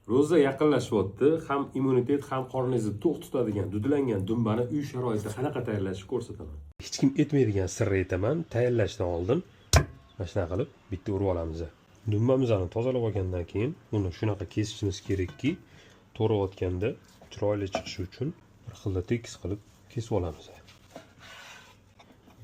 Ro'za yaqinlashyapti. Ham immunitet, ham qorningizni to'q tutadigan dudlangan dumbani uy sharoitida qanaqa tayyorlashni ko'rsataman. Hech kim aytmaydigan sirni aytaman. Tayyorlashdan oldin mana shunaqa qilib bitta urib olamiz. Dumbamizni tozalab olgandan keyin uni shunaqa kesishimiz kerakki, to'g'rayotganda chiroyli chiqishi uchun bir xilda tekis qilib kesib olamiz.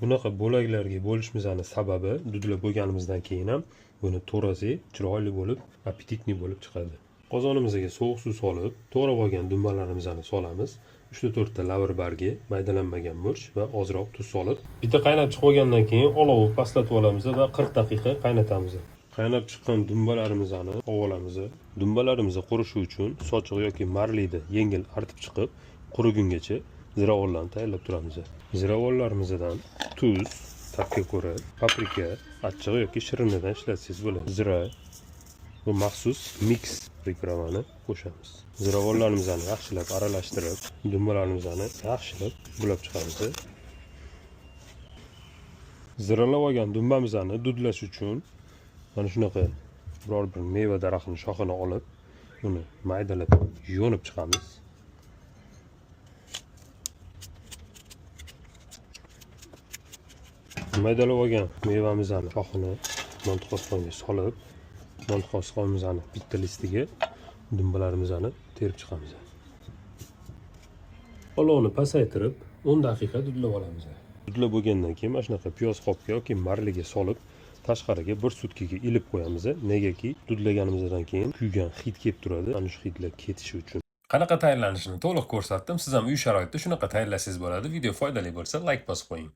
Bunaqa bo'laklarga bo'lishimizning sababi dudlab bo'lganimizdan keyin ham buni to'g'rasak chiroyli bo'lib, appetitli bo'lib chiqadi. Qozonimizga sovuq suv solib, to'g'rab olgan dumbalarimizni solamiz. 3-4 ta lavr bargi, maydalanmagan murch va ozroq tuz solib, bitta qaynab chiqib olgandan keyin olovni pastlatib olamiz va 40 daqiqa qaynatamiz. Qaynab chiqqan dumbalarimizni olib olamiz. Dumbalarimiz qurishi uchun sochiq yoki marlida yengil artib chiqib, qurigungacha ziravorlarni tayyorlab turamiz. Ziravorlarimizdan tuz, ta'bga ko'ra, paprika, achchig'i yoki shirinidan ishlatsangiz bo'ladi. Zira bu maxsus mix pripravani qo'shamiz. Ziravorlarimizni yaxshilab aralashtirib, dumbalarimizni yaxshilab bulab chiqamiz. Ziralab olgan dumbamizni dudlash uchun mana shunaqa biror bir meva daraxtining shoxini olib, uni maydalab yo'nib chiqamiz. Maydalab olgan mevamizni shoxini montxostonga solib, montxostonimizni bitta listiga dumbalarimizni terib chiqamiz. Olovni pasaytirib 10 daqiqa dudlab olamiz. Dudlab bo'lgandan keyin mana shunaqa piyoz qopga yoki marliga solib, tashqariga 1 sutkaga ilib qo'yamiz. Negaki dudlaganimizdan keyin kuygan hid kelib turadi. Ana shu hidlar ketishi uchun. Qanaqa tayyorlanishini to'liq ko'rsatdim. Siz ham uy sharoitida shunaqa tayyorlasangiz bo'ladi. Video foydali bo'lsa, like bosib qo'ying.